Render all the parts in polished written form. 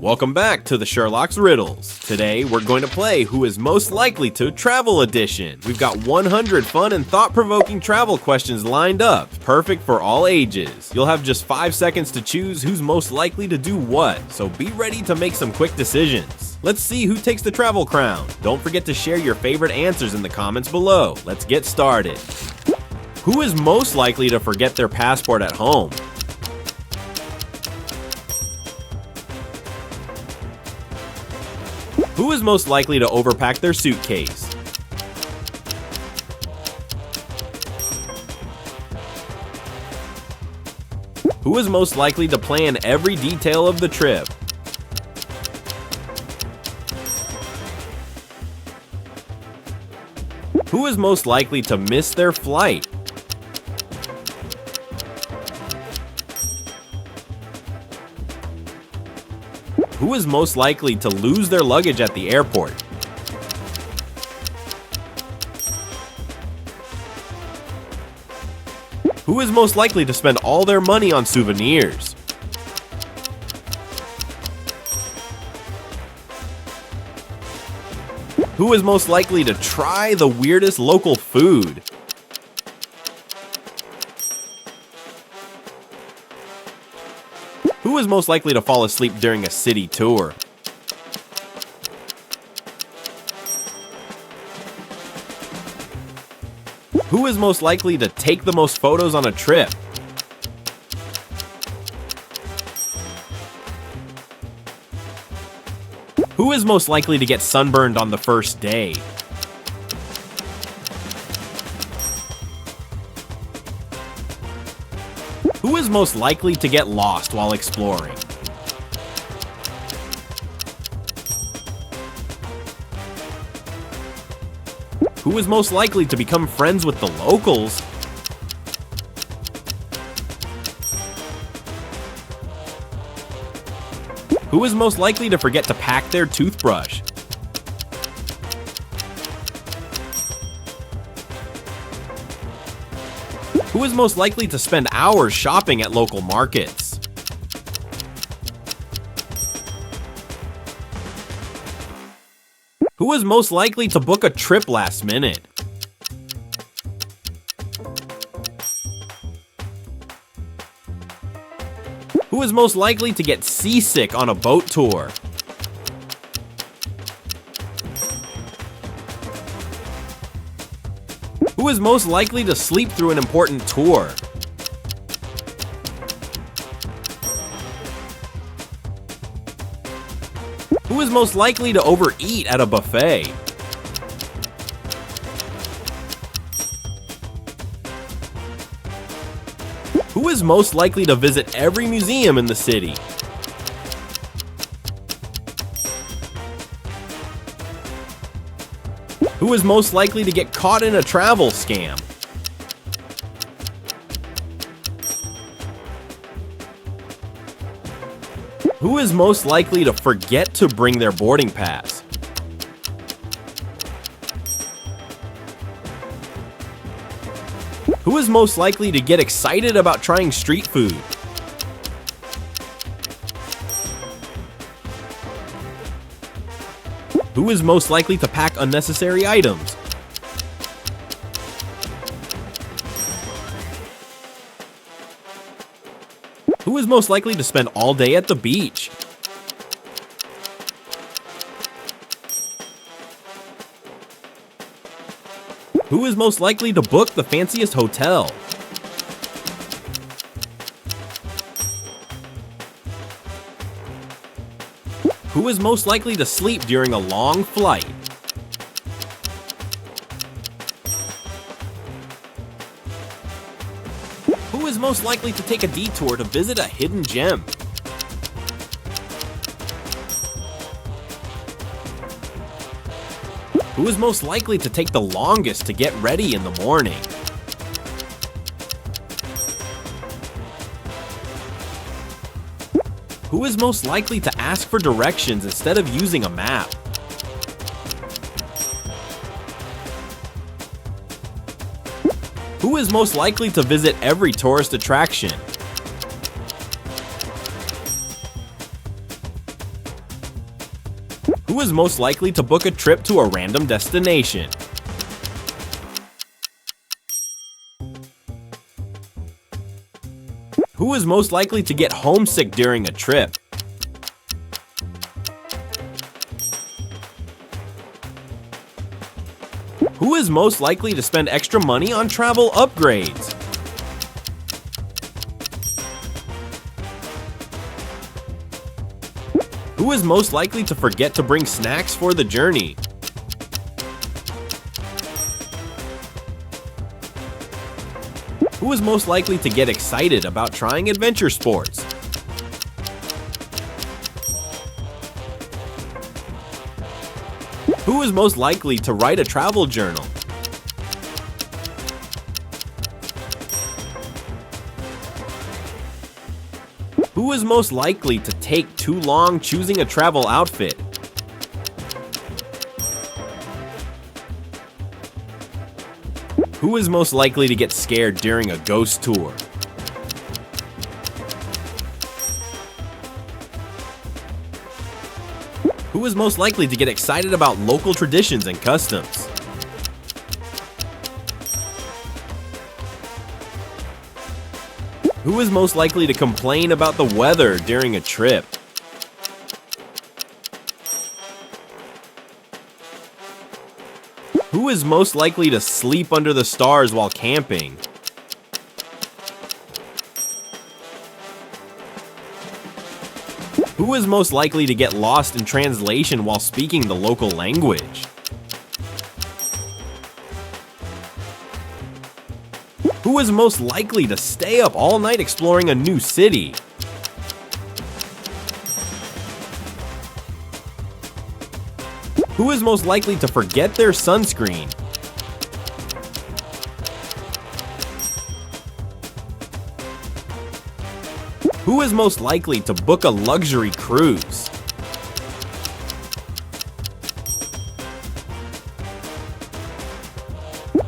welcome back to the Sherlock's Riddles. Today, we're going to play Who is Most Likely to Travel Edition. We've got 100 fun and thought-provoking travel questions lined up, perfect for all ages. You'll have just 5 seconds to choose who's most likely to do what, so be ready to make some quick decisions. Let's see who takes the travel crown. Don't forget to share your favorite answers in the comments below. Let's get started. Who is most likely to forget their passport at home? Who is most likely to overpack their suitcase? Who is most likely to plan every detail of the trip? Who is most likely to miss their flight? Who is most likely to lose their luggage at the airport? Who is most likely to spend all their money on souvenirs? Who is most likely to try the weirdest local food? Who is most likely to fall asleep during a city tour? Who is most likely to take the most photos on a trip? Who is most likely to get sunburned on the first day? Who is most likely to get lost while exploring? Who is most likely to become friends with the locals? Who is most likely to forget to pack their toothbrush? Who is most likely to spend hours shopping at local markets? Who is most likely to book a trip last minute? Who is most likely to get seasick on a boat tour? Who is most likely to sleep through an important tour? Who is most likely to overeat at a buffet? Who is most likely to visit every museum in the city? Who is most likely to get caught in a travel scam? Who is most likely to forget to bring their boarding pass? Who is most likely to get excited about trying street food? Who is most likely to pack unnecessary items? Who is most likely to spend all day at the beach? Who is most likely to book the fanciest hotel? Who is most likely to sleep during a long flight? Who is most likely to take a detour to visit a hidden gem? Who is most likely to take the longest to get ready in the morning? Who is most likely to ask for directions instead of using a map? Who is most likely to visit every tourist attraction? Who is most likely to book a trip to a random destination? Who is most likely to get homesick during a trip? Who is most likely to spend extra money on travel upgrades? Who is most likely to forget to bring snacks for the journey? Who is most likely to get excited about trying adventure sports? Who is most likely to write a travel journal? Who is most likely to take too long choosing a travel outfit? Who is most likely to get scared during a ghost tour? Who is most likely to get excited about local traditions and customs? Who is most likely to complain about the weather during a trip? Who is most likely to sleep under the stars while camping? Who is most likely to get lost in translation while speaking the local language? Who is most likely to stay up all night exploring a new city? Who is most likely to forget their sunscreen? Who is most likely to book a luxury cruise?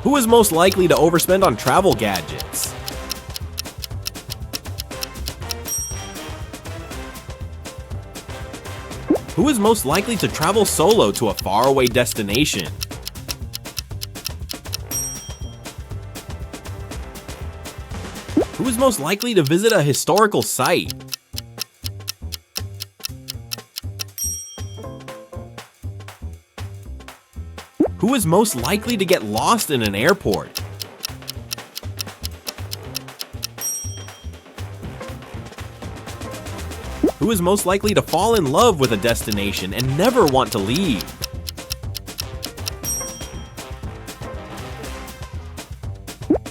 Who is most likely to overspend on travel gadgets? Who is most likely to travel solo to a faraway destination? Who is most likely to visit a historical site? Who is most likely to get lost in an airport? Who is most likely to fall in love with a destination and never want to leave?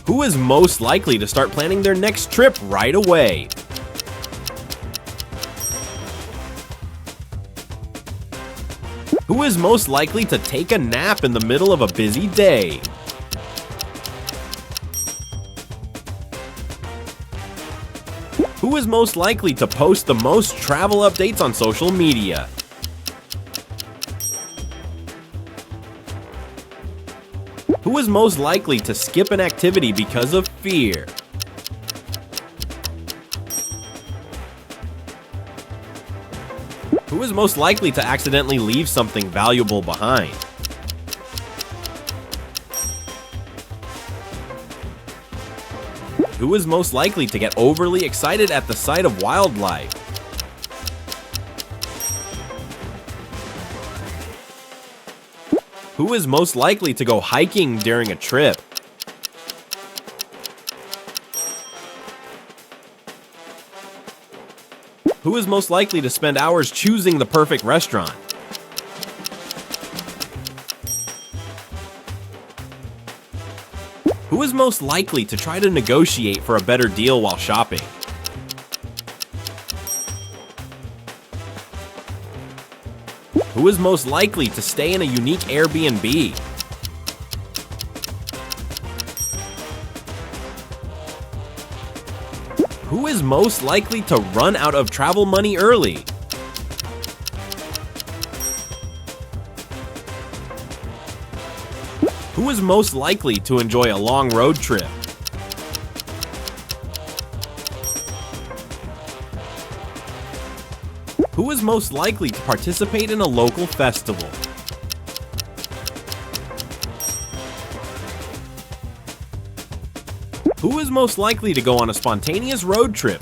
Who is most likely to start planning their next trip right away? Who is most likely to take a nap in the middle of a busy day? Who is most likely to post the most travel updates on social media? Who is most likely to skip an activity because of fear? Who is most likely to accidentally leave something valuable behind? Who is most likely to get overly excited at the sight of wildlife? Who is most likely to go hiking during a trip? Who is most likely to spend hours choosing the perfect restaurant? Who is most likely to try to negotiate for a better deal while shopping? Who is most likely to stay in a unique Airbnb? Who is most likely to run out of travel money early? Who is most likely to enjoy a long road trip? Who Who is most likely to participate in a local festival? Who is most likely to go on a spontaneous road trip?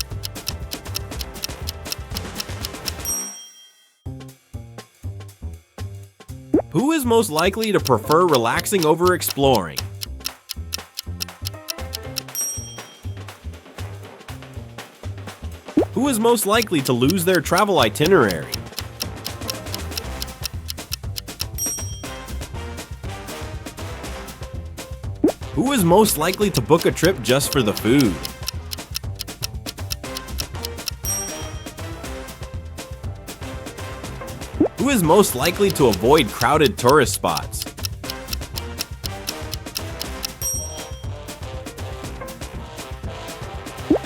Who is most likely to prefer relaxing over exploring? Who is most likely to lose their travel itinerary? Who is most likely to book a trip just for the food? Who is most likely to avoid crowded tourist spots?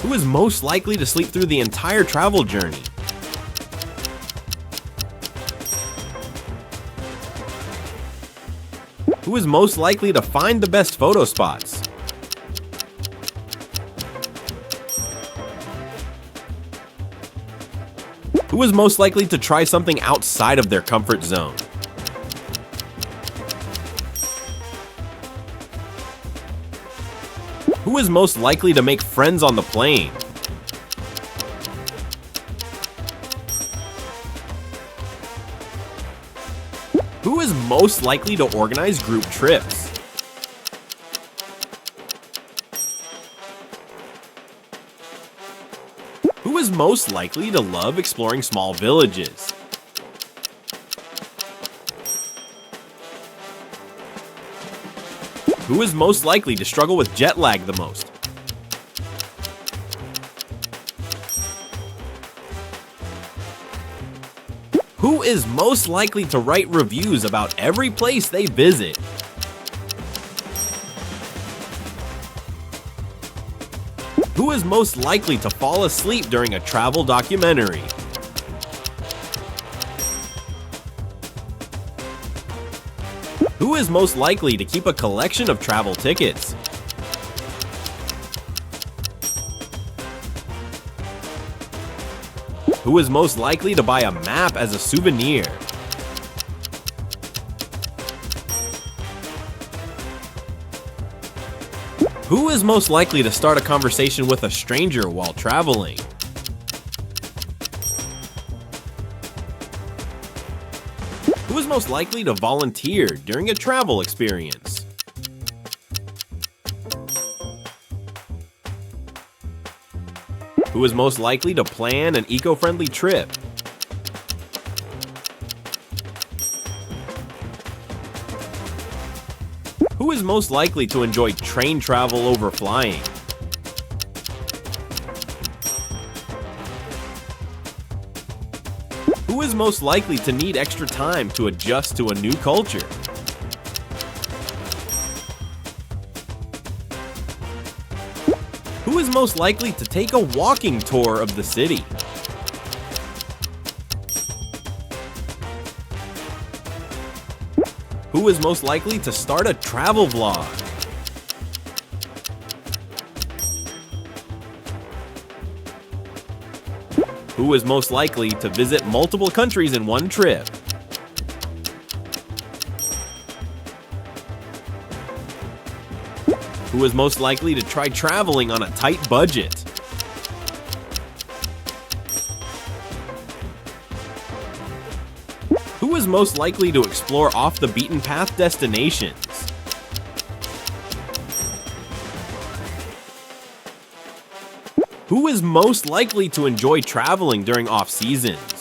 Who is most likely to sleep through the entire travel journey? Who is most likely to find the best photo spots? Who is most likely to try something outside of their comfort zone? Who is most likely to make friends on the plane? Who is most likely to organize group trips? Who is most likely to love exploring small villages? Who is most likely to struggle with jet lag the most? Who is most likely to write reviews about every place they visit? Who is most likely to fall asleep during a travel documentary? Who is most likely to keep a collection of travel tickets? Who is most likely to buy a map as a souvenir? Who is most likely to start a conversation with a stranger while traveling? Who is most likely to volunteer during a travel experience? Who is most likely to plan an eco-friendly trip? Who is most likely to enjoy train travel over flying? Who is most likely to need extra time to adjust to a new culture? Who is most likely to take a walking tour of the city? Who is most likely to start a travel vlog? Who is most likely to visit multiple countries in one trip? Who is most likely to try traveling on a tight budget? Who is most likely to explore off-the-beaten-path destinations? Who is most likely to enjoy traveling during off-seasons?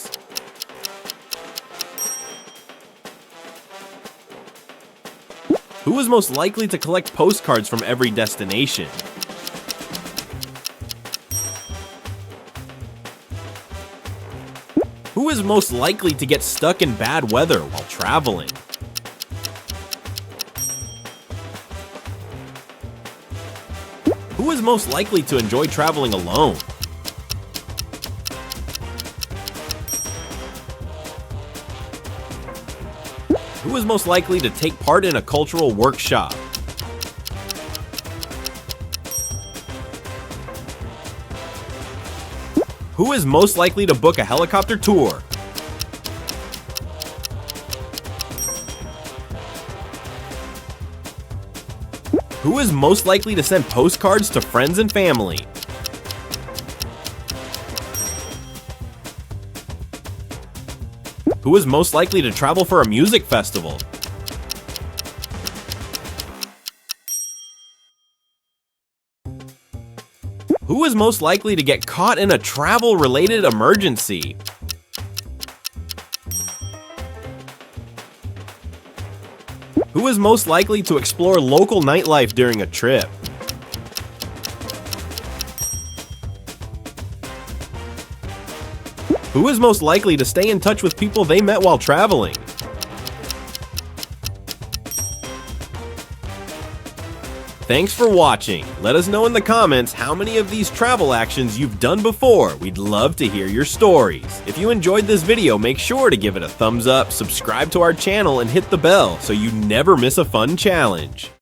Who is most likely to collect postcards from every destination? Who is most likely to get stuck in bad weather while traveling? Who is most likely to enjoy traveling alone? Who is most likely to take part in a cultural workshop? Who is most likely to book a helicopter tour? Who is most likely to send postcards to friends and family? Who is most likely to travel for a music festival? Who is most likely to get caught in a travel-related emergency? Who is most likely to explore local nightlife during a trip? Who is most likely to stay in touch with people they met while traveling? Thanks for watching. Let us know in the comments how many of these travel actions you've done before. We'd love to hear your stories. If you enjoyed this video, make sure to give it a thumbs up, subscribe to our channel, and hit the bell so you never miss a fun challenge.